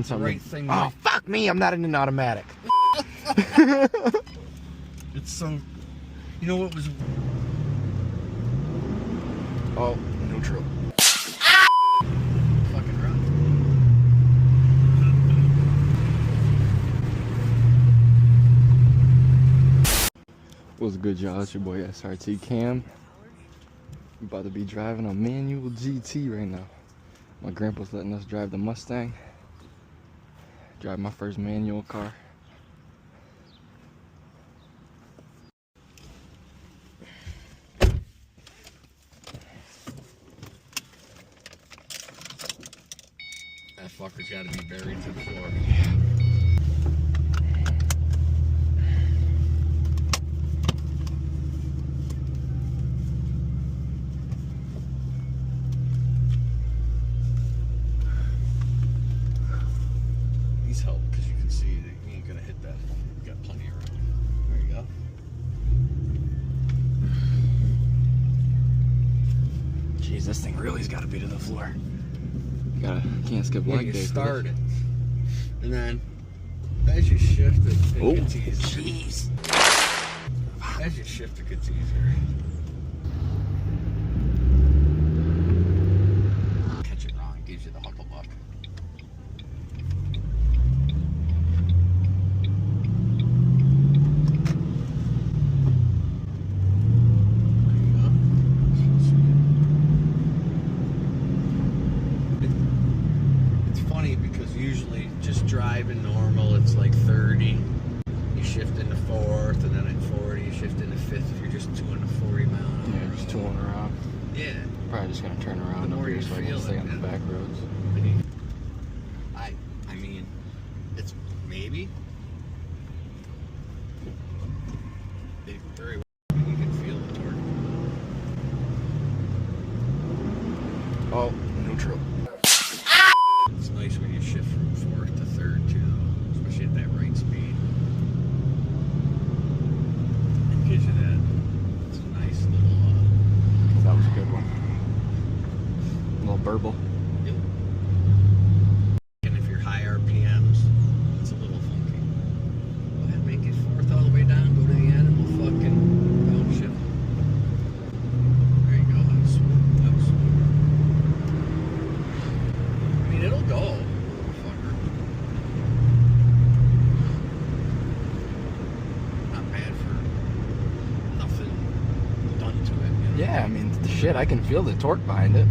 something. Right thing. Oh, fuck me, I'm not in an automatic. It's so... You know what was... Oh, neutral. Fucking rough. What's good, y'all? It's your boy SRT Cam. I'm about to be driving a manual GT right now. My grandpa's letting us drive the Mustang. Drive my first manual car. That fucker's gotta be buried to the floor. These help because you can see that you ain't gonna hit that. You got plenty of room. There you go. Jeez, this thing really's gotta be to the floor. Can't skip leg day. Start it, and then as you shift it, it gets easier. Jeez. As you shift, it gets easier. Catch it wrong, it gives you the hucklebuck. Because usually just driving normal it's like 30, you shift into fourth, and then at 40 you shift into fifth if you're just doing a 40 mile an hour. Yeah, just tooling around. Yeah. Probably just gonna turn around over here so I can stay on the back roads. I mean, it's maybe. It very well, you can feel the torque. Oh, neutral. It's nice when you shift from fourth to third too, especially at that right speed. It gives you that. It's a nice little. That was a good one. A little burble. Yep. And if you're high RPMs, it's a little funky. Go ahead, make it fourth all the way down. Go to the end, and we'll fucking downshift. There you go. That was smooth. That was smooth. I mean, it'll go. Yeah, I mean, the shit, I can feel the torque behind it.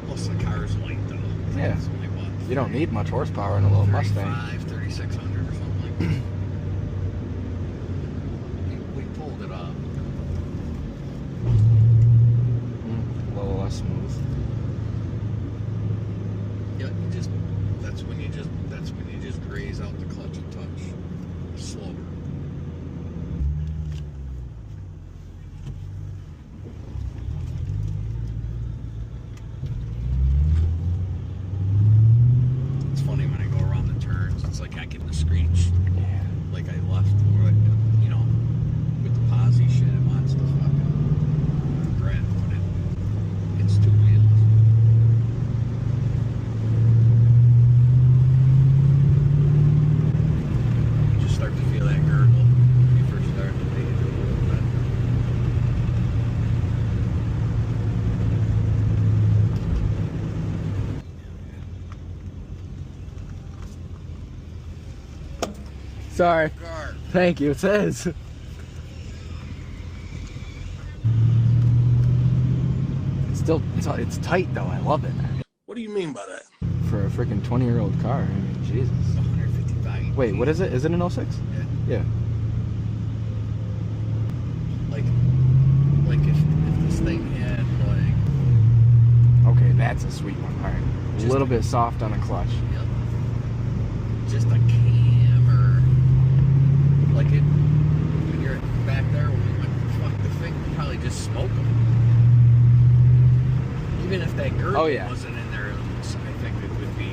Plus the car's light though. Yeah. It's only what? You don't need much horsepower in a little Mustang. 3,600 or something like that. we pulled it up. A little less smooth. Yeah, that's when you just graze out the clutch a touch. Slower. It's like I get the screech. Yeah. Like I left for it, you know, with the posi shit, it wants to fucking grab when it's two wheels. You just start to feel that gurgle when you first start to take it a little bit. Sorry. Thank you, it says. It's tight though, I love it. What do you mean by that? For a freaking 20-year-old car, I mean, Jesus. 155. Wait, what is it? Is it an 06? Yeah. Yeah. Like if this thing had like... Okay, that's a sweet one. Alright. A little bit soft on the clutch. Yep. Just a cam or like it when you're back there when we went fuck the thing would probably just smoke them. Even if that gurgle wasn't in there, I think it would be.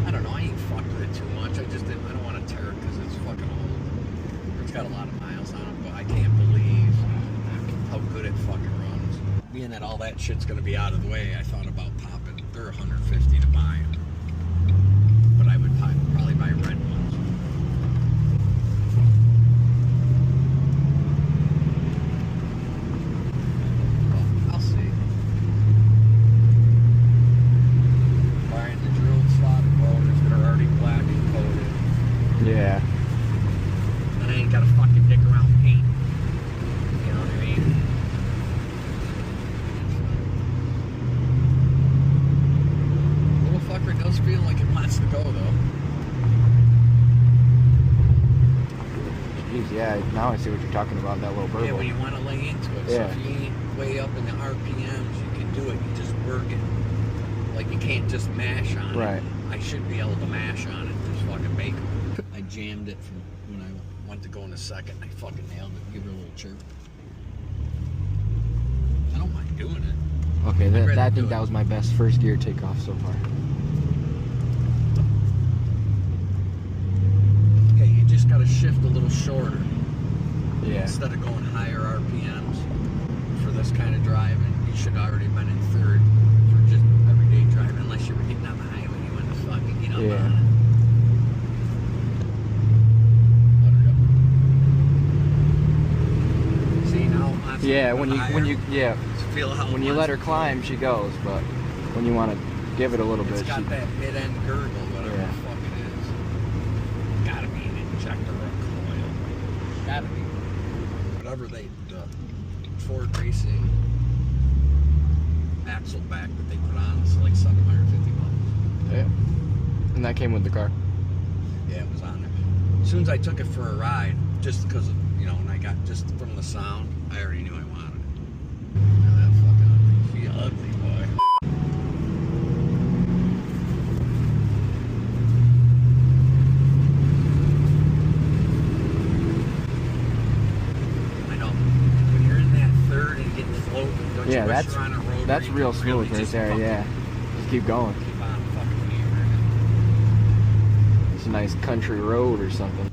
I don't know. I ain't fucked with it too much. I don't want to tear it because it's fucking old. It's got a lot of miles on it, but I can't believe how good it fucking runs. Being that all that shit's gonna be out of the way, I thought about popping. They're $150 to buy them, but now I see what you're talking about, that little burble. Yeah, when you want to lay into it. Yeah. So if you ain't way up in the RPMs, you can do it. You just work it. Like you can't just mash on it. Right. I should be able to mash on it. Just fucking make it. I jammed it from when I went to go in a second. I fucking nailed it. Give her a little chirp. I don't mind doing it. Okay, I think that was my best first gear takeoff so far. Okay, you just got to shift a little shorter. Yeah. Instead of going higher RPMs for this kind of driving, you should already been in third for just everyday driving, unless you were getting on the highway and you went to fucking get up on it. See now? Yeah, when you let her go. climb, she goes, but when you want to give it a little It's bit, got that mid-end gurgle, whatever Yeah. the fuck it is. Gotta be an injector or a coil. Gotta be. Whatever the Ford Racing axle back that they put on, it's like $750. yeah. And that came with the car. Yeah, it was on there. As soon as I took it for a ride, just because of, and I got just from the sound, I already knew I wanted it. Look at that fucking ugly. She ugly, boy. I know. When you're in that third and getting floating, don't you wish you're on a road? That's real smooth right there, yeah. Just keep going. Keep on fucking me, It's a nice country road or something.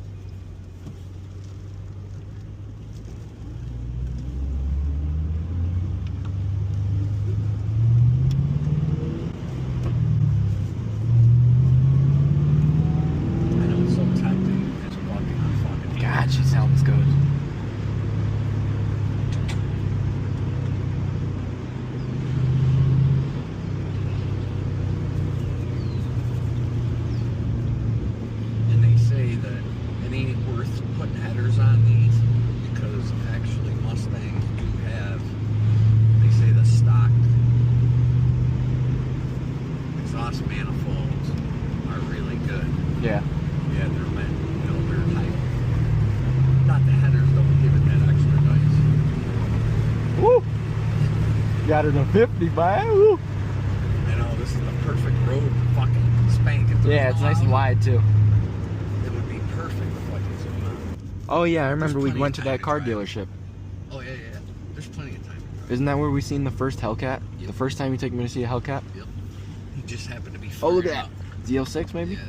I know it's so tempting just walking on fucking air. God, she sounds good. And they say that it ain't worth putting headers on these because actually Mustangs do have, they say the stock exhaust manifolds are really good. Yeah. Yeah, they're meant, they're tight. Not the headers don't give it that extra nice. Woo! Got her to 50, man. Woo! I know, this is the perfect road to fucking spank. If there Yeah, was it's no nice and Audi, wide too. It would be perfect to fucking zoom out. Oh yeah, I remember we plenty went of to time that to car drive. dealership. Oh, yeah. There's plenty of time to drive. Isn't that where we seen the first Hellcat? Yep. The first time you took me to see a Hellcat? Yep. He just happened to be Oh, look at fired that. up. Z06 maybe? Yeah.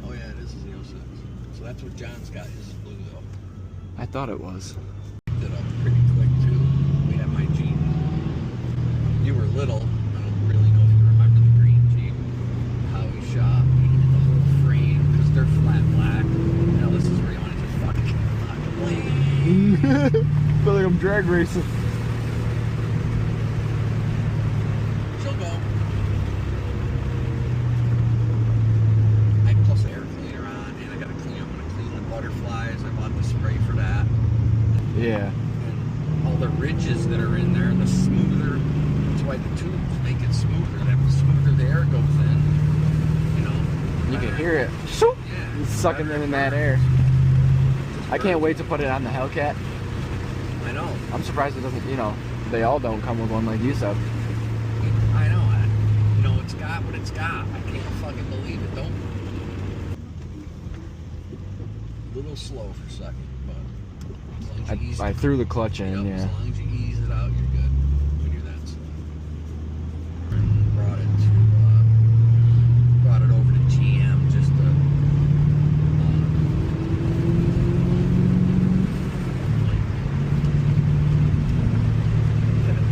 Oh, yeah, it is a Z06. So that's what John's got. His is blue, though. I thought it was. Did up pretty quick, too. We had my Jeep. You were little. I don't really know if you remember the green Jeep. How he shot. He did the whole frame because they're flat black. This is where you want to just fucking Feel like I'm drag racing. She'll go. I plus air cleaner on, and I gotta clean. I'm gonna clean the butterflies. I bought the spray for that. Yeah. And all the ridges that are in there, the smoother. That's why the tubes make it smoother. The smoother the air goes in, You can hear it. Yeah. It's sucking in that air. I can't wait to put it on the Hellcat. I know. I'm surprised it doesn't, they all don't come with one like you said. I know. It's got what it's got. I can't fucking believe it. Don't. A little slow for a second, but as long as you ease I threw the clutch in, Yep, yeah. as long as you ease it out, you're good. When you're that slow. And brought it over to GM just to get it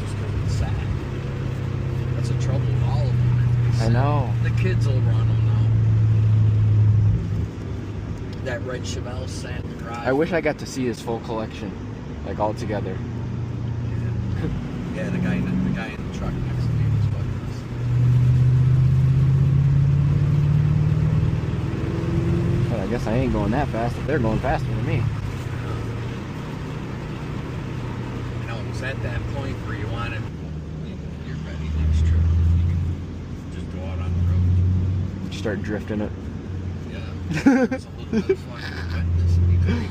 just because it's sad. That's the trouble with all of them. I know. The kids will run them now. That red Chevelle sat in the garage. I wish I got to see his full collection, like all together. Yeah, the guy in the truck next to me was fucking us. But I guess I ain't going that fast if they're going faster than me. I know, it was at that point where you wanted, you're ready next trip. You can just go out on the road. Start drifting it. Yeah. There's a little bit of fucking wetness. You could be,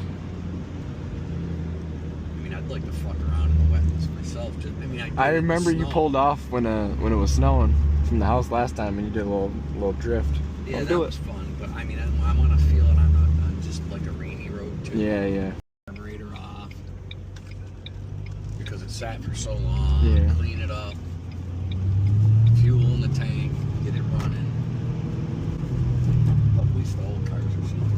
I mean, I'd like to fuck around in the wetness myself. Just, I mean, I remember you pulled off when it was snowing from the house last time, and you did a little drift. Yeah, that was fun. But I mean, I want to feel it on just like a rainy road too. Yeah. Carburetor off because it sat for so long. Yeah. Clean it up. Fuel in the tank. Get it running. At least the old cars are something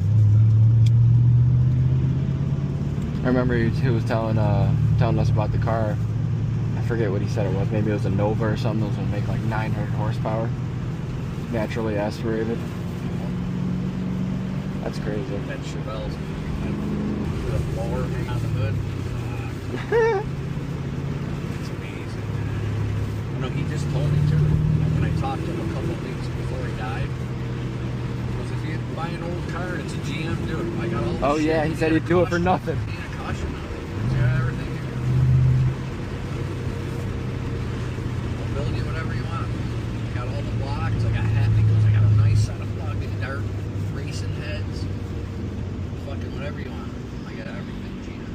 like I remember he was telling us about the car. I forget what he said it was. Maybe it was a Nova or something. It was gonna make like 900 horsepower, naturally aspirated. That's crazy. that. That Chevelle's with a blower hang on the hood. It's amazing. You know, he just told me too. When I talked to him a couple of weeks before he died, because if you buy an old car, it's a GM, dude. I got all. Oh yeah, he said he'd do it for nothing. He had a caution on it. It's got everything here. I'll build you whatever you want. I got all the blocks. I got he goes, I got a nice set of fucking dark racing heads. Fucking whatever you want. I got everything, GM.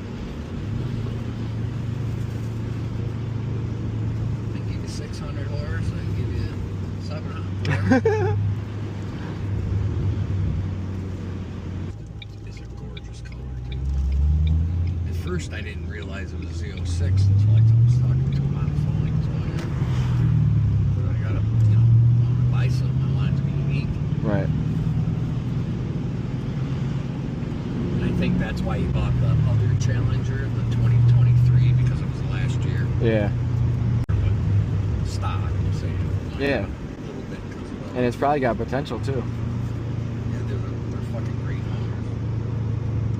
I give you 600 horse. I give you 700. Whatever. It's a gorgeous color too. At first, I didn't realize it was Z06 until I was talking to him on the phone. He goes, "Oh yeah, but I gotta, you know, I want to buy something. I want it to be unique." Right. And I think that's why he bought the other Challenger, the 2023, because it was last year. Yeah. But stock, I'm saying. Yeah. A little bit because of And it's probably got potential too. yeah, they're fucking great motors.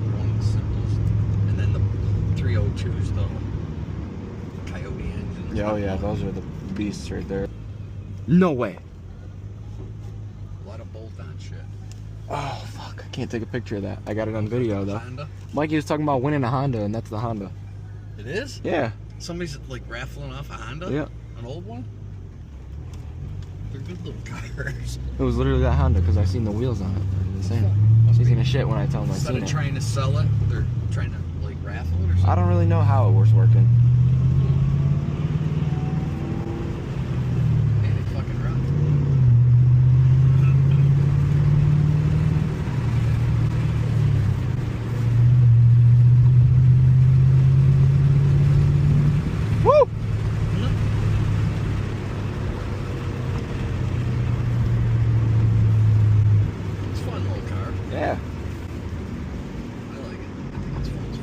They're one of the simplest. And then the 302s, the Coyote engines. Yeah, oh yeah, those are the beasts right there. No way. A lot of bolt-on shit. Oh fuck, I can't take a picture of that. I got it on video though. Honda? Mikey was talking about winning a Honda, and that's the Honda. It is? Yeah. Somebody's like raffling off a Honda? Yeah. An old one? They're good little cars. It was literally that Honda because I seen the wheels on it. They're the same. Must She's be- gonna shit when I tell him I Instead seen of it. trying to sell it, they're trying to like raffle it or something. I don't really know how it was working. Hey, they fucking run. Woo! It's a fun little car. Yeah. I like it. I think it's fun as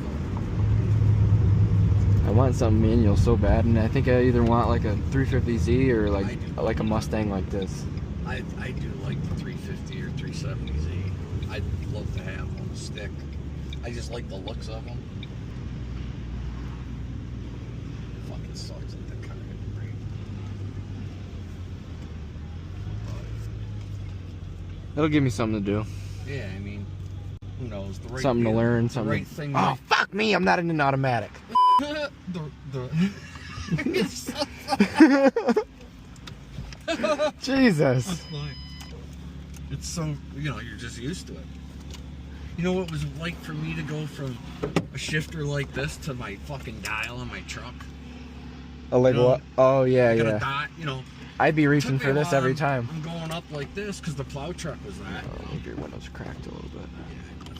fuck. I want something manual so bad, and I think I either want like a 350Z or I like do. a Mustang like this. I do like the 350 or 370Z. I'd love to have one stick. I just like the looks of them. It fucking sucks that the car didn't break. It'll give me something to do. Yeah, I mean, who knows? The right Something to deal- learn, the something. right thing. Oh fuck me! I'm not in an automatic. It's so Jesus. That's fine. It's so, you know, you're just used to it. You know what it was like for me to go from a shifter like this to my fucking dial on my truck? Oh, like You know, what? Oh yeah, I got a yeah. dot, you know. I'd be Took reaching me for a this while. every time. I'm going up like this because the plow truck was that. Oh, maybe your window's cracked a little bit. Yeah,